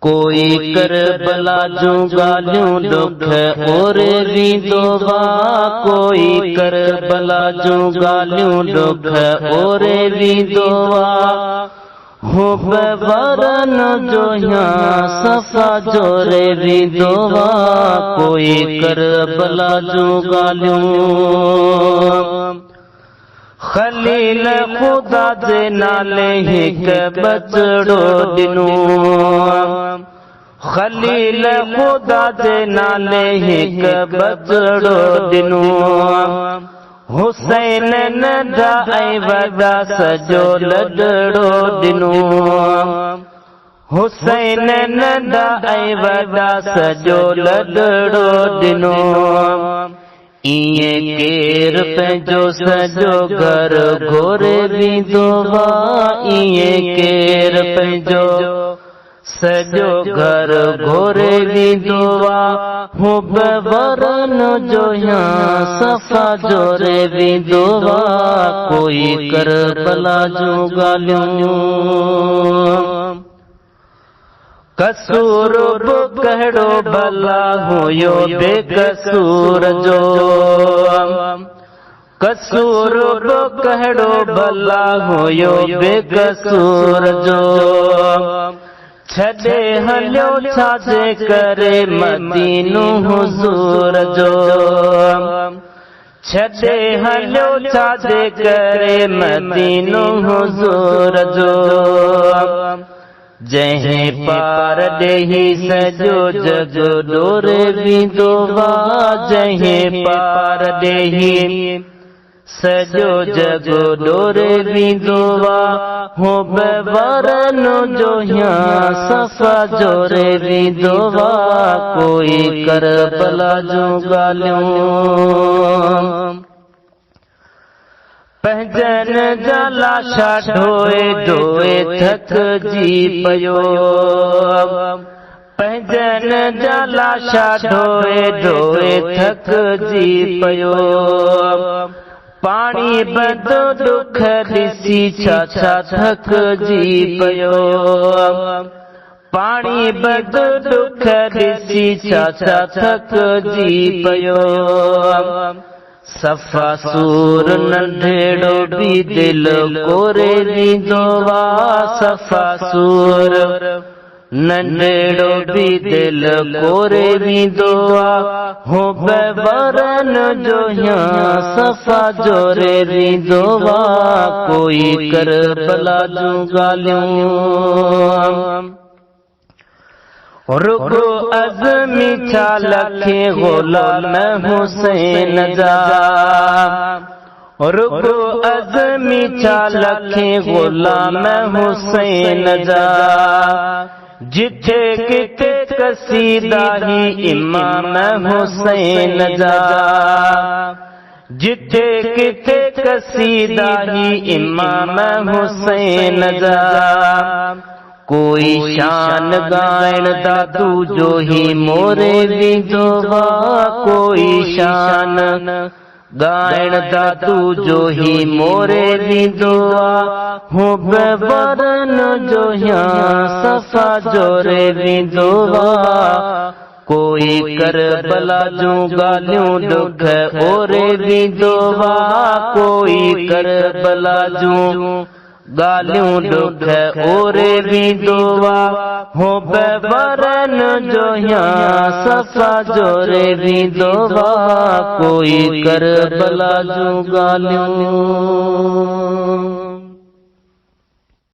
कोई करबला जो गालियों दुख और भी दोवा, कोई करबला जो गालियों दुख और भी दोवा। हो बरन जो यहाँ सफा जोरे भी दोवा, कोई करबला जो गालियों। खलील खुदा जे नाले हिक बचड़ो दिनो, खलील खुदा जे नाले हिक बचड़ो दिनो। हुसैन नंढा ऐं वॾा सजो लॾड़ो दिनो, हुसैन नंढा ऐं वॾा सजो लॾड़ो दिनो। इएं केर पंहिंजो सजो घर घोरे वींदो वा, इएं केर पंहिंजो सजो घर घोरे वींदो वा। हो बरन जो यहाँ सफ़ा जोरे वींदो वा, कोई करबला जो गालियों। कसूर कहिड़ो भला हुयो बेकसूर जो, कसूर कहिड़ो भला हुयो बेकसूर जो। छॾे हलियो छाजे करे मदीनो हुज़ूर जो, छॾे हलियो छाजे करे मदीनो हुज़ूर जो। जंहिं पार ॾेही सॼो जग डोरे वींदो वा, जंहिं पार ॾेही सॼो जग डोरे वींदो वा। हो बरन जो यहाँ सफ़ा जोरे वींदो वा, कोई करबला जो गालियों। पंहिंजन जा लाशा ढोए ढोए थकिजी पियो, पंहिंजन जा लाशा ढोए ढोए थकिजी पियो। पाणी बदो दुख ॾिसी छा छा थकिजी पियो, पाणी बदो दुख ॾिसी छा छा थकिजी पियो। सफ़ा सूर नंढेड़ो भी दिल कोरे वींदो वा, सफ़ा सूर नंढेड़ो भी दिल कोरे वींदो वा। हो बरन जो यहाँ सफ़ा जोरे वींदो वा, कोई करबला जो गालियों। रुगो अज़मी छा लखे ग़ुलाम हुसैन जा, रुगो अज़मी छा लखे ग़ुलाम हुसैन जा। जिथे किथे कसीदा ही इमाम हुसैन जा, जिथे किथे कसीदा ही इमाम हुसैन जा। कोई शान गायण दादू जो ही मोरे वींदो वा, कोई शान गायण दादू जो ही मोरे वींदो वा। हो बरन जो यहाँ सफ़ा जोरे वींदो वा, कोई करबला जो गालियों दुख ओरे वींदो वा, कोई करबला जो गालियों दुख ओरे वींदो वा। हो बरन जो यहाँ सफ़ा जोरे वींदो वा, कोई करबला जो गालियों।